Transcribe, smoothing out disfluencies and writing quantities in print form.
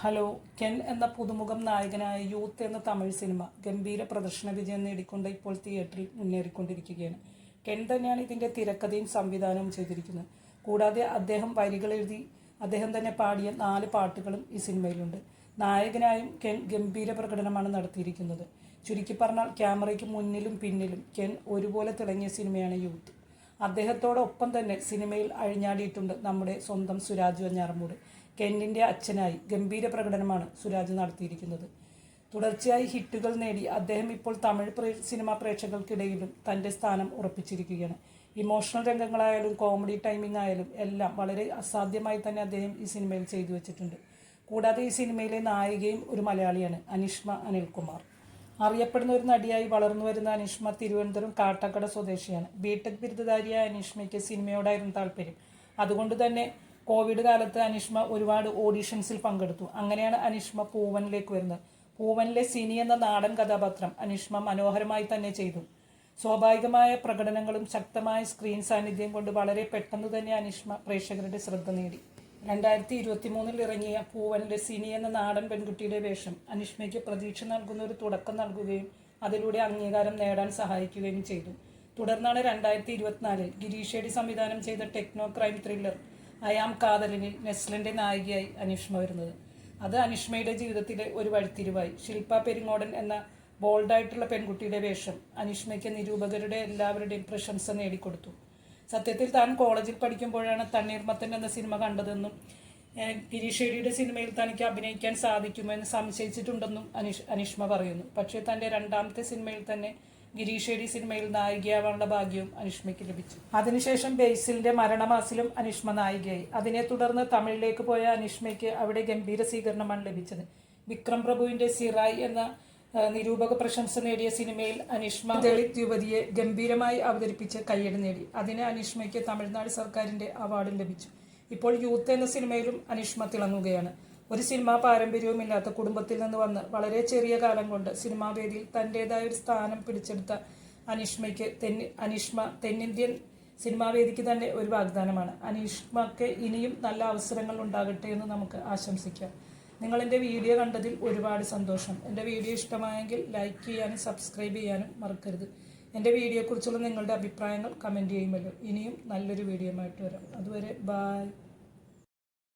Hello. Ken എന്ന പുതുമുഖം നായകനായ യൂത്ത് എന്ന തമിഴ് സിനിമ ഗംഭീര പ്രദർശന വിജയം നേടിക്കൊണ്ട് ഇപ്പോൾ തിയേറ്ററിൽ മുന്നേറിക്കൊണ്ടിരിക്കുകയാണ്. കെൻ തന്നെയാണ് ഇതിൻ്റെ തിരക്കഥയും സംവിധാനവും ചെയ്തിരിക്കുന്നത്. കൂടാതെ അദ്ദേഹം വരികൾ എഴുതി അദ്ദേഹം തന്നെ പാടിയ 4 പാട്ടുകളും ഈ സിനിമയിലുണ്ട്. നായകനായും കെൻ ഗംഭീര പ്രകടനമാണ് നടത്തിയിരിക്കുന്നത്. ചുരുക്കി പറഞ്ഞാൽ ക്യാമറയ്ക്ക് മുന്നിലും പിന്നിലും കെൻ ഒരുപോലെ തിളങ്ങിയ സിനിമയാണ് യൂത്ത്. അദ്ദേഹത്തോടൊപ്പം തന്നെ സിനിമയിൽ അഴിഞ്ഞാടിയിട്ടുണ്ട് നമ്മുടെ സ്വന്തം സുരാജ് വെഞ്ഞാറമൂട്. കെന്നിൻ്റെ അച്ഛനായി ഗംഭീര പ്രകടനമാണ് സുരാജ് നടത്തിയിരിക്കുന്നത്. തുടർച്ചയായി ഹിറ്റുകൾ നേടി അദ്ദേഹം ഇപ്പോൾ തമിഴ് സിനിമാ പ്രേക്ഷകർക്കിടയിലും തൻ്റെ സ്ഥാനം ഉറപ്പിച്ചിരിക്കുകയാണ്. ഇമോഷണൽ രംഗങ്ങളായാലും കോമഡി ടൈമിംഗ് ആയാലും എല്ലാം വളരെ അസാധ്യമായി തന്നെ അദ്ദേഹം ഈ സിനിമയിൽ ചെയ്തു വെച്ചിട്ടുണ്ട്. കൂടാതെ ഈ സിനിമയിലെ നായികയും ഒരു മലയാളിയാണ്, അനിഷ്മ അനിൽകുമാർ. അറിയപ്പെടുന്ന ഒരു നടിയായി വളർന്നു വരുന്ന അനിഷ്മ തിരുവനന്തപുരം കാട്ടക്കട സ്വദേശിയാണ്. ബിടെക് ബിരുദധാരിയായ അനിഷ്മയ്ക്ക് സിനിമയോടായിരുന്നു താല്പര്യം. അതുകൊണ്ട് തന്നെ കോവിഡ് കാലത്ത് അനിഷ്മ ഒരുപാട് ഓഡീഷൻസിൽ പങ്കെടുത്തു. അങ്ങനെയാണ് അനിഷ്മ പൂവനിലേക്ക് വരുന്നത്. പൂവനിലെ സിനി എന്ന നാടൻ കഥാപാത്രം അനിഷ്മ മനോഹരമായി തന്നെ ചെയ്തു. സ്വാഭാവികമായ പ്രകടനങ്ങളും ശക്തമായ സ്ക്രീൻ സാന്നിധ്യം കൊണ്ട് വളരെ പെട്ടെന്ന് തന്നെ അനിഷ്മ പ്രേക്ഷകരുടെ ശ്രദ്ധ നേടി. 2023 ഇറങ്ങിയ പൂവനിലെ സിനി എന്ന നാടൻ പെൺകുട്ടിയുടെ വേഷം അനിഷ്മയ്ക്ക് പ്രതീക്ഷ നൽകുന്ന ഒരു തുടക്കം നൽകുകയും അതിലൂടെ അംഗീകാരം നേടാൻ സഹായിക്കുകയും ചെയ്തു. തുടർന്നാണ് 2024 ഗിരീഷേടി സംവിധാനം ചെയ്ത ടെക്നോ ക്രൈം ത്രില്ലർ അയാം കാതലിനിൽ നെസ്ലിൻ്റെ നായികയായി അനിഷ്മ വരുന്നത്. അത് അനിഷ്മയുടെ ജീവിതത്തിലെ ഒരു വഴിത്തിരിവായി. ശില്പ പെരിങ്ങോടൻ എന്ന ബോൾഡായിട്ടുള്ള പെൺകുട്ടിയുടെ വേഷം അനിഷ്മയ്ക്ക് നിരൂപകരുടെ എല്ലാവരുടെയും പ്രശംസ നേടിക്കൊടുത്തു. സത്യത്തിൽ താൻ കോളേജിൽ പഠിക്കുമ്പോഴാണ് തണ്ണീർമത്തൻ എന്ന സിനിമ കണ്ടതെന്നും ഗിരീഷേടിയുടെ സിനിമയിൽ തനിക്ക് അഭിനയിക്കാൻ സാധിക്കുമെന്ന് സംശയിച്ചിട്ടുണ്ടെന്നും അനിഷ്മ പറയുന്നു. പക്ഷേ തൻ്റെ 2ാമത്തെ സിനിമയിൽ തന്നെ ഗിരീഷേടി സിനിമയിൽ നായികയാവാനുള്ള ഭാഗ്യവും അനിഷ്മയ്ക്ക് ലഭിച്ചു. അതിനുശേഷം ബേസിലിന്റെ മരണമാസിലും അനിഷ്മ നായികയായി. അതിനെ തുടർന്ന് തമിഴിലേക്ക് പോയ അനിഷ്മയ്ക്ക് അവിടെ ഗംഭീര സ്വീകരണമാണ് ലഭിച്ചത്. വിക്രം പ്രഭുവിന്റെ സിറായ് എന്ന നിരൂപക പ്രശംസ നേടിയ സിനിമയിൽ അനിഷ്മ ദളിത് യുവതിയെ ഗംഭീരമായി അവതരിപ്പിച്ച് കയ്യടി നേടി. അതിന് അനിഷ്മയ്ക്ക് തമിഴ്നാട് സർക്കാരിന്റെ അവാർഡും ലഭിച്ചു. ഇപ്പോൾ യൂത്ത് എന്ന സിനിമയിലും അനിഷ്മ തിളങ്ങുകയാണ്. ഒരു സിനിമാ പാരമ്പര്യവുമില്ലാത്ത കുടുംബത്തിൽ നിന്ന് വന്ന് വളരെ ചെറിയ കാലം കൊണ്ട് സിനിമാ വേദിയിൽ തൻ്റെതായ ഒരു സ്ഥാനം പിടിച്ചെടുത്ത അനിഷ്മ തെന്നിന്ത്യൻ സിനിമാ വേദിക്ക് തന്നെ ഒരു വാഗ്ദാനമാണ്. അനിഷ്മയ്ക്ക് ഇനിയും നല്ല അവസരങ്ങൾ ഉണ്ടാകട്ടെ എന്ന് നമുക്ക് ആശംസിക്കാം. നിങ്ങൾ എൻ്റെ വീഡിയോ കണ്ടതിൽ ഒരുപാട് സന്തോഷം. എൻ്റെ വീഡിയോ ഇഷ്ടമായെങ്കിൽ ലൈക്ക് ചെയ്യാനും സബ്സ്ക്രൈബ് ചെയ്യാനും മറക്കരുത്. എൻ്റെ വീഡിയോയെക്കുറിച്ചുള്ള നിങ്ങളുടെ അഭിപ്രായങ്ങൾ കമൻറ്റ് ചെയ്യുമല്ലോ. ഇനിയും നല്ലൊരു വീഡിയോയുമായിട്ട് വരാം. അതുവരെ ബായ്.